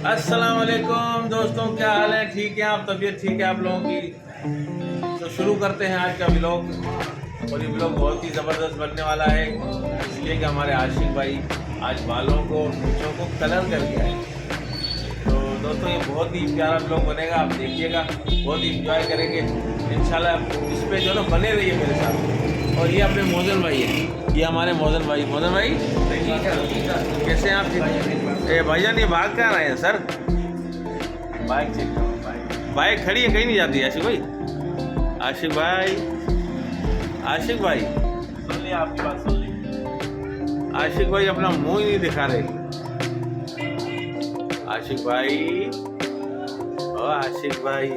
अस्सलाम वालेकुम दोस्तों, क्या हाल है? ठीक है आप? तबीयत ठीक है आप लोगों की? तो शुरू करते हैं आज का व्लॉग। और ये व्लॉग बहुत ही ज़बरदस्त बनने वाला है, इसलिए कि हमारे आशिक भाई आज बालों को और मूंछों को कलर कर दिया है। तो दोस्तों ये बहुत ही प्यारा व्लॉग बनेगा, आप देखिएगा, बहुत ही इंजॉय करेंगे इंशाल्लाह। इस पे जो ना बने रहिए मेरे साथ। और ये अपने मोहसिन भाई है, ये हमारे मोहसिन भाई। मोहसिन भाई कैसे हैं आप? ए भाईजान ये भाग कहाँ रहे हैं सर? बाइक चेक करो, बाइक खड़ी है, कहीं नहीं जाती। आशिक भाई, आशिक भाई, आशिक भाई सुन लिया, आपकी बात सुन ली। आशिक भाई अपना मुंह ही नहीं दिखा रहे। आशिक भाई, ओ आशिक भाई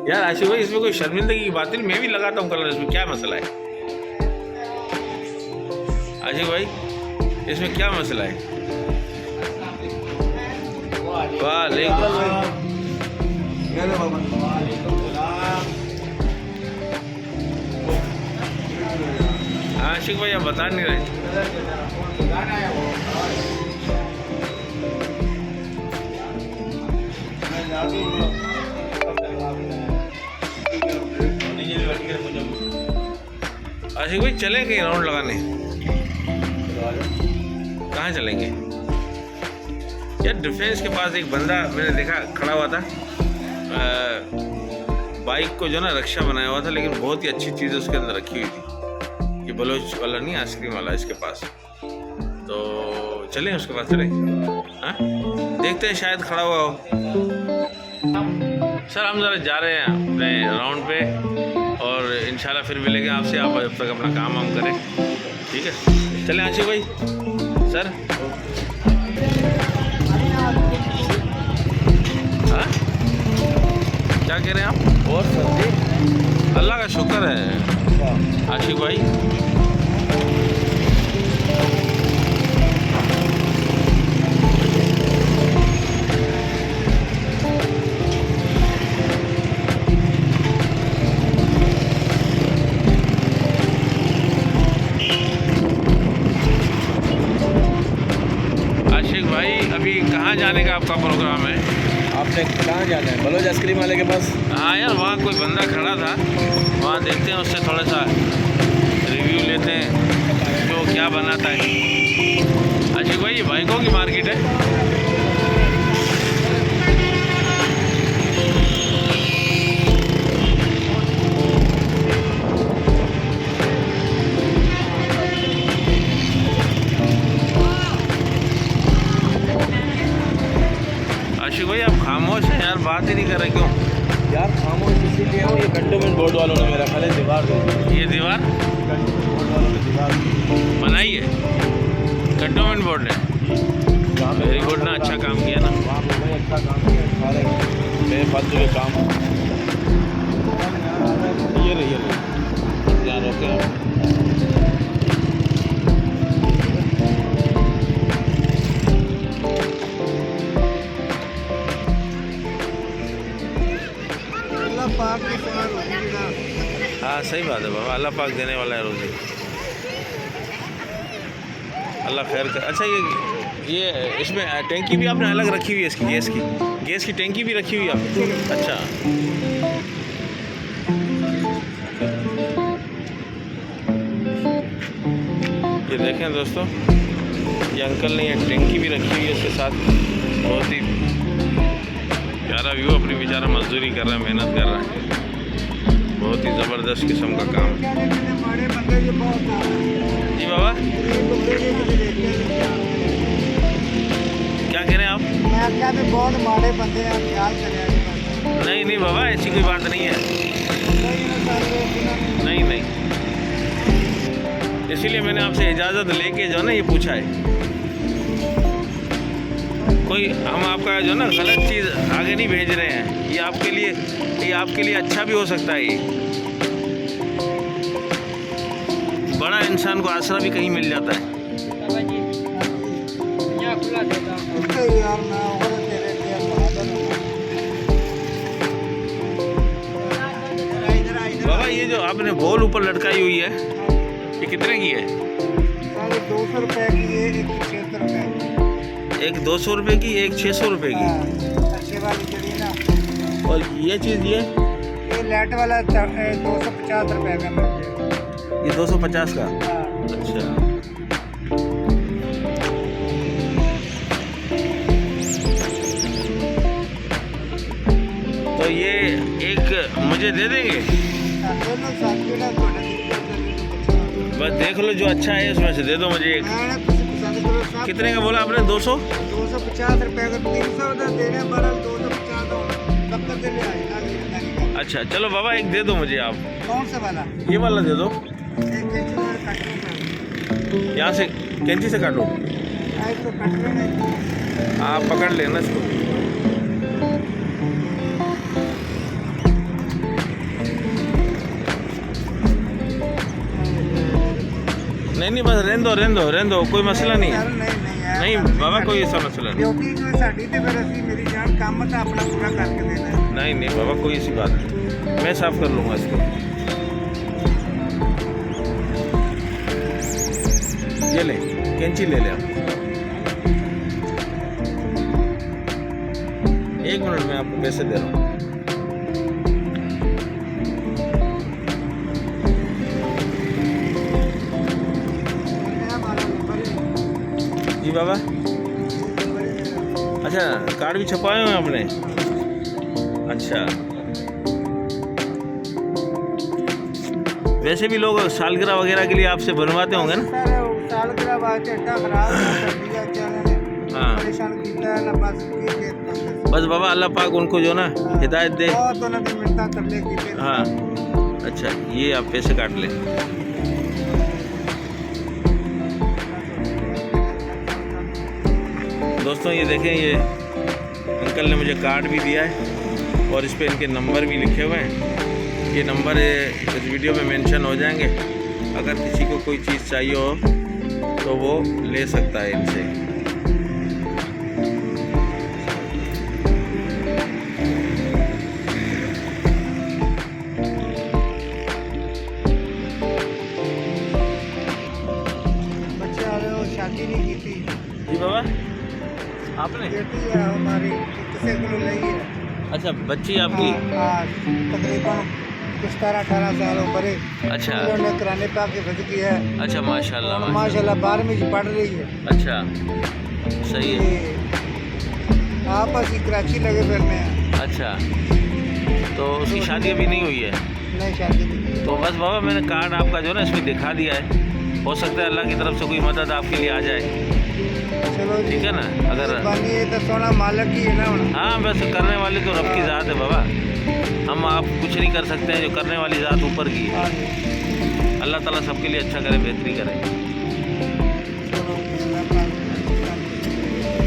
यार आशिक भाई इसमें कोई शर्मिंदगी की बात नहीं, मैं भी लगाता हूँ कलर, इसमें क्या मसला है? आशिक भाई इसमें क्या मसला है? वालेकुम। आशिक भाई आप बता नहीं रहे। आशिक भाई चले कहीं राउंड लगाने? कहाँ चलेंगे यार? डिफेंस के पास एक बंदा मैंने देखा खड़ा हुआ था, बाइक को जो ना रक्षा बनाया हुआ था, लेकिन बहुत ही अच्छी चीज़ उसके अंदर रखी हुई थी। ये बलोच वाला नहीं, आइसक्रीम वाला इसके पास। तो चलें उसके पास, चलें। हाँ देखते हैं, शायद खड़ा हुआ हो। सर हम ज़रा जा रहे हैं अपने राउंड पे, और इंशाल्लाह फिर मिलेंगे आपसे। आप जब तक अपना काम वाम करें, ठीक है? चलें आशिक भाई। सर हाँ क्या कह रहे हैं आप? और सर जी अल्लाह का शुक्र है आशिक भाई। आशिक भाई अभी कहाँ जाने का आपका प्रोग्राम है? आपने कहाँ जाना है? बलोच आइसक्रीम वाले के पास। हाँ यार वहाँ कोई बंदा खड़ा था, वहाँ देखते हैं, उससे थोड़ा सा रिव्यू लेते हैं जो क्या बनाता है। आशिक भाई ये बाइकों की मार्केट है। आशिक भाई आप खामोश हैं यार, बात ही नहीं कर रहे, क्यों? यार खामोश इसीलिए हूँ, ये कंटोनमेंट बोर्ड वालों ने मेरा खाली दीवार दे दी। ये दीवार कंटोनमेंट बोर्ड वालों ने दीवार बनाई है कंटोनमेंट बोर्ड ने? वेरी गुड ना, अच्छा काम किया ना। वहाँ पे भाई अच्छा काम किया, सारे बेफालतू के काम। ये रही यहाँ रोके आप। हाँ सही बात है बाबा, अल्लाह पाक देने वाला है रोज़ी, अल्लाह खैर कर। अच्छा ये इसमें टैंकी भी आपने अलग रखी हुई है इसकी, गैस की टैंकी भी रखी हुई है आप? अच्छा ये देखें दोस्तों, ये अंकल ने ये टैंकी भी रखी हुई है इसके साथ। बहुत ही प्यारा व्यू, अपनी बेचारा मजदूरी कर रहा है, मेहनत कर रहा है, बहुत ही ज़बरदस्त किस्म का काम। जी बाबा क्या कह रहे हैं आप? बहुत माड़े बंदे हैं, ख्याल करें। नहीं नहीं बाबा ऐसी कोई बात नहीं है, नहीं नहीं, इसीलिए मैंने आपसे इजाज़त लेके जो ना ये पूछा है। कोई हम आपका जो ना गलत चीज़ आगे नहीं भेज रहे हैं, ये आपके लिए अच्छा भी हो सकता है। ये बड़ा इंसान को आसरा भी कहीं मिल जाता है। इधर बाबा ये जो आपने बॉल ऊपर लटकाई हुई है ये कितने की है? सारे 200 रुपए की है, एक 76 रुपए की। एक 200 रुपए की, एक 600 रुपए की। हाँ, अच्छे वाली चढ़ी ना। और ये चीज़ ये लाइट वाला 250 रुपए का मिल जाएगा। ये 250 का। हाँ। अच्छा तो ये एक मुझे दे देंगे? दोनों साथ में ना थोड़ा दिक्कत है। बस देख लो जो अच्छा है उसमें से दे दो मुझे एक। हाँ, कुछ पसंद करो साहब। कितने का बोला आपने? 200? 250 रुपए का 300 उधर दे रहे हैं, बड़ा 250 कब तक दे आए आगे। अच्छा चलो बाबा एक दे दो मुझे आप। कौन सा वाला? ये वाला दे दो। एक इंच का कट लो। यहाँ से कैंची से काटो। आई तो कट लो नहीं। आप पकड़ लेना इसको। नहीं बस रहने दो कोई मसला नहीं है। नहीं बाबा कोई ऐसा मसला नहीं। ड्यूटी जो साडी ते फिर असली मेरी जान काम तो अपना पूरा करके देना है। नहीं बाबा कोई ऐसी बात नहीं, मैं साफ कर लूँगा इसको। ये ले कैंची ले आप। 1 मिनट में आपको पैसे दे रहा हूँ। जी बाबा। अच्छा कार्ड भी छपवाए हुए हैं आपने? अच्छा वैसे भी लोग सालगिरह वगैरह के लिए आपसे बनवाते होंगे ना? सर सालगिरह बाद चट्टा खराब कर दिया चैनल ने। हाँ परेशान किया ना बस बस बाबा अल्लाह पाक उनको जो ना हिदायत दे। बहुत उन्हें भी मिलता तबले की। हाँ अच्छा ये आप पैसे काट लें। दोस्तों ये देखें ये अंकल ने मुझे कार्ड भी दिया है और इस पे इनके नंबर भी लिखे हुए हैं। ये नंबर इस वीडियो में मेंशन हो जाएंगे। अगर किसी को कोई चीज़ चाहिए हो तो वो ले सकता है इनसे। बच्चे आ रहे हो, शादी नहीं की थी। जी बाबा आपने? बेटी है हमारी, किसी को नहीं है। अच्छा बच्ची आपकी? हाँ, तकरीबन 17-18 साल उम्र। अच्छा उन्होंने कराने पाके भज की है। अच्छा माशाल्लाह माशाल्लाह 12वीं की पढ़ रही है। अच्छा सही है। आप असि कराची लगे फिरने हैं। अच्छा तो उसकी शादी अभी नहीं हुई है? नहीं शादी नहीं। तो बस बाबा मैंने कार्ड आपका जो ना इसमें दिखा दिया है। हो सकता है अल्लाह की तरफ से कोई मदद आपके लिए आ जाए। चलो ठीक है ना? अगर बानी है तो सोना मालक ही है ना। हाँ बस करने वाली तो रब की ज़ात है बाबा। हम आप कुछ नहीं कर सकते हैं, जो करने वाली ज़ात ऊपर की है। अल्लाह ताला सबके लिए अच्छा करे, बेहतरी करे।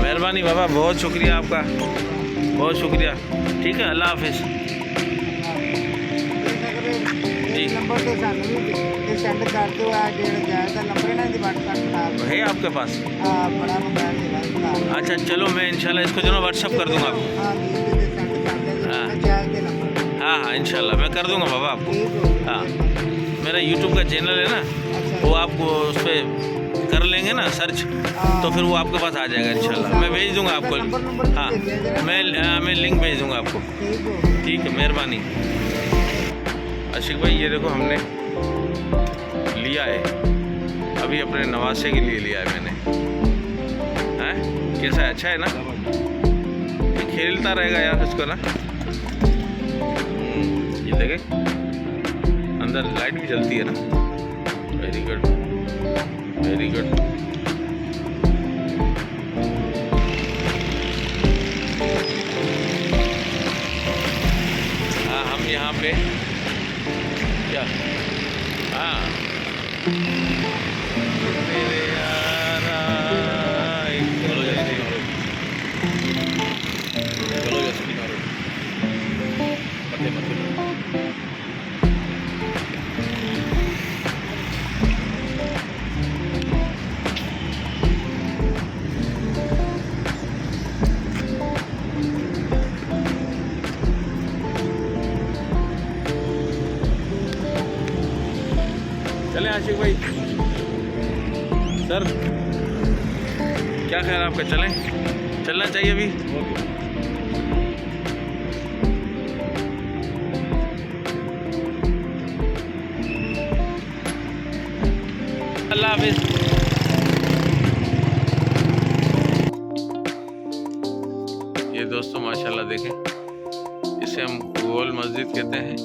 मेहरबानी बाबा, बहुत शुक्रिया आपका, बहुत शुक्रिया। ठीक है अल्लाह हाफिज़। नंबर तो सेंड कर दो। डेढ़ जाए नंबर ना व्हाट्सएप है आपके पास? बड़ा मोबाइल। अच्छा चलो मैं इंशाल्लाह इसको जो ना व्हाट्सअप कर दूंगा आपको। हाँ इंशाल्लाह मैं कर दूंगा बाबा आपको। हाँ मेरा यूट्यूब का चैनल है ना, वो आपको उस पर कर लेंगे ना सर्च, तो फिर वो आपके पास आ जाएगा इंशाल्लाह। मैं भेज दूंगा आपको। हाँ मैं लिंक भेज दूंगा आपको। ठीक है मेहरबानी। आशिक भाई ये देखो हमने लिया है अभी अपने नवासे के लिए लिया है मैंने। हैं कैसा है? अच्छा है ना? ये खेलता रहेगा यार इसको ना। ये देखे अंदर लाइट भी जलती है ना। Very good very good. हाँ हम यहाँ पे क्या? हाँ मेरे यारा चलो जल्दी मारो, चलो जल्दी मारो, पते पते चलें आशिक भाई। सर क्या ख्याल है आपका, चलें? चलना चाहिए अभी? अल्लाह हाफिज़। ये दोस्तों माशाल्लाह देखें, इसे हम गोल मस्जिद कहते हैं।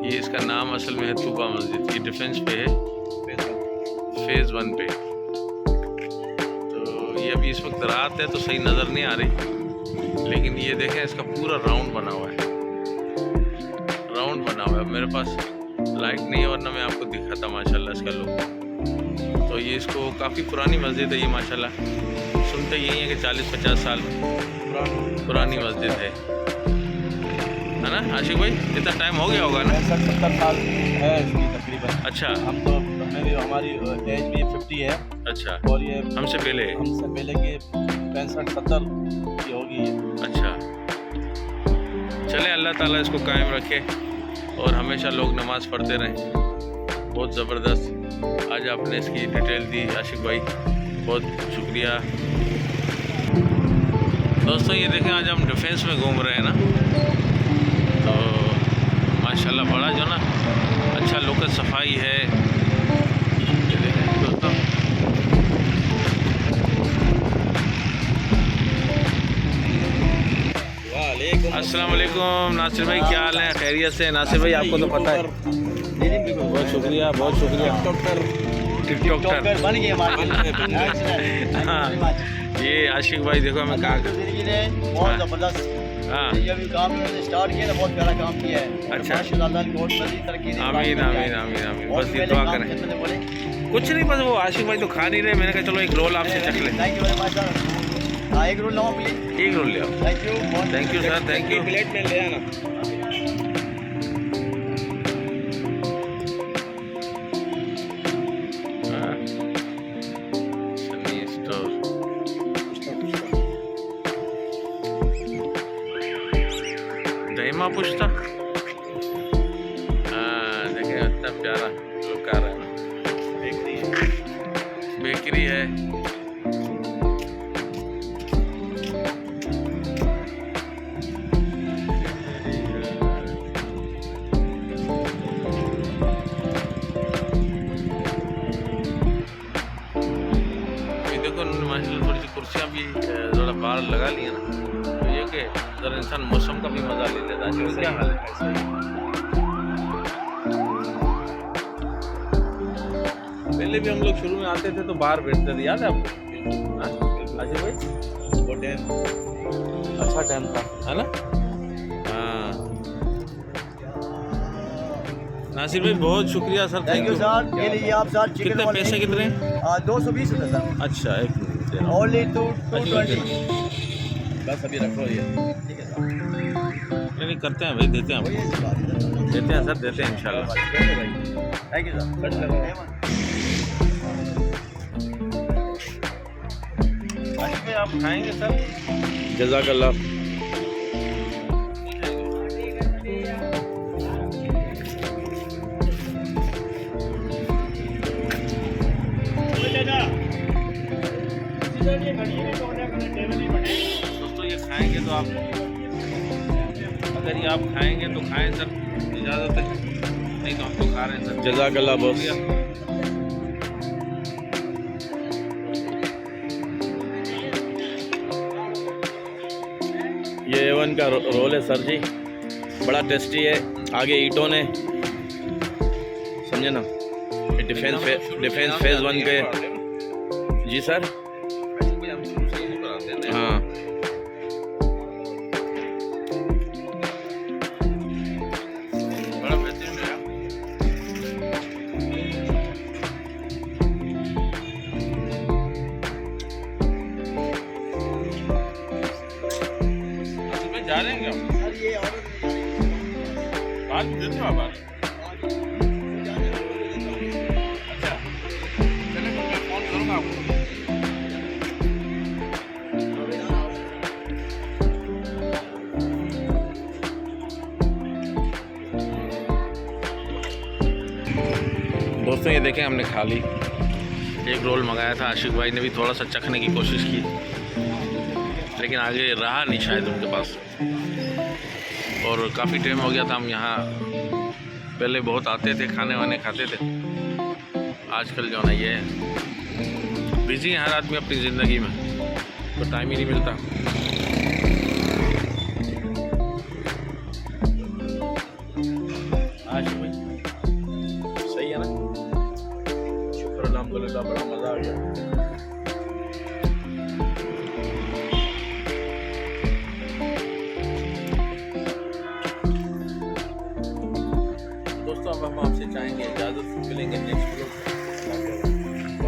ये इसका नाम असल में है तूबा मस्जिद। ये डिफेंस पे है, फेज़ 1 पे। तो ये अभी इस वक्त रात है तो सही नज़र नहीं आ रही, लेकिन ये देखें इसका पूरा राउंड बना हुआ है, राउंड बना हुआ है। मेरे पास लाइट नहीं है वरना मैं आपको दिखाता माशाल्लाह इसका लुक। तो ये इसको काफ़ी पुरानी मस्जिद है ये माशाल्लाह। सुनते यही है कि 40-50 साल पुरानी मस्जिद है ना आशिक भाई? इतना टाइम हो गया होगा ना? 60-70 साल है इसकी तकरीबन। अच्छा, हम तो हमारी एज भी 50 है। अच्छा, और ये हमसे पहले की 65-70 की होगी ये। अच्छा, चले अल्लाह ताला इसको कायम रखे और हमेशा लोग नमाज़ पढ़ते रहें। बहुत ज़बरदस्त आज आपने इसकी डिटेल दी आशिक भाई, बहुत शुक्रिया। दोस्तों ये देखें आज हम डिफेंस में घूम रहे हैं ना, तो माशाल्लाह बड़ा जो ना अच्छा लुक है, सफाई है। ये देखें दोस्तों, अस्सलाम वालेकुम नासिर भाई, क्या हाल है? खैरियत से? नासिर भाई आपको तो पता है। बहुत शुक्रिया, बहुत शुक्रिया। टिकटॉकर बन गए हाँ, ये आशिक भाई देखो हमें कहाँ बहुत ज़बरदस्त। हाँ, ये अभी काम मैंने स्टार्ट किया, बहुत प्यारा काम किया है। अच्छा, माशाल्लाह अल्लाह की बहुत बड़ी तरक्की दे। आमीन आमीन आमीन आमीन। बस ये दुआ करें। कुछ नहीं, बस वो आशिक भाई तो खा नहीं रहे, मैंने कहा चलो एक रोल आपसे चख ले। Thank you very much sir. हाँ, एक रोल लाओ प्लीज। एक रोल ले आओ। Thank you sir, thank you. Plate में ले आना। दहीमा पुछता, हाँ देखें इतना प्यारा लुक आ रहा है ना। बेकरी है, देखो माशाल्लाह थोड़ी सी कुर्सियाँ भी ज़रा बाहर लगा ली है ना, तो ये कि ज़रा इंसान मौसम का भी मज़ा ले लेता है। क्या हाल है? पहले भी हम लोग शुरू में आते थे तो बाहर बैठते थे, याद है आपको? अच्छा भाई, वो टाइम अच्छा टाइम था, है ना? हाँ नासिर भाई बहुत शुक्रिया सर, थैंक यू सर। ये लीजिए आप सर, कितने पैसे कितने? 220 रुपये सर। अच्छा, एक मिनट ओनली 220। बस अभी रखो ये। ठीक है सर, नहीं करते हैं भाई, देते हैं हम, देते हैं सर, देते हैं इंशाल्लाह। Thank you sir. आप खाएंगे सर? जज़ाकल्लाह। दोस्तों ये खाएंगे तो आप, अगर ये आप खाएंगे तो खाएं सर, इजाज़त है, नहीं तो हम तो खा रहे हैं सर। जज़ाकल्लाह बॉस। ये A1 का रोल है सर जी, बड़ा टेस्टी है। आगे ईटों ने, समझे ना, डिफेंस फेज़ 1 के। जी सर, हाँ बड़ा बेहतरीन है। जा रहे हैं क्या सर? ये ऑर्डर बात देते हो आप? अच्छा चलिए मैं फ़ोन करूँगा आपको। दोस्तों ये देखें हमने खा ली, एक रोल मंगाया था। आशिक भाई ने भी थोड़ा सा चखने की कोशिश की, लेकिन आगे रहा नहीं शायद उनके पास। और काफ़ी टाइम हो गया था, हम यहाँ पहले बहुत आते थे, खाने वाने खाते थे। आजकल जो ना ये बिजी है हर आदमी अपनी ज़िंदगी में, तो टाइम ही नहीं मिलता। आशिक भाई सही है ना, शुक्र अल्हम्दुलिल्लाह, बड़ा मज़ा आ गया। दोस्तों अब हम आपसे चाहेंगे इजाज़त, मिलेंगे नेक्स्ट व्लॉग।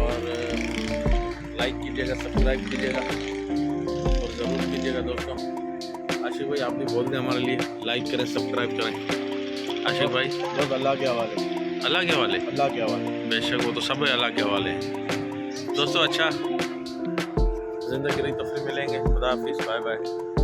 और लाइक कीजिएगा, सब्सक्राइब कीजिएगा और ज़रूर कीजिएगा दोस्तों। आशिक भाई आप भी बोल दें हमारे लिए, लाइक करें, सब्सक्राइब करें। आशिक भाई बस अल्लाह के हवाले, अल्लाह के हवाले। अल्लाह के हवाले। बेशक वो तो सब अल्लाह के हवाले हैं। दोस्तों अच्छा ज़िंदगी रही तो फिर मिलेंगे। खुदा हाफिज़, बाय बाय।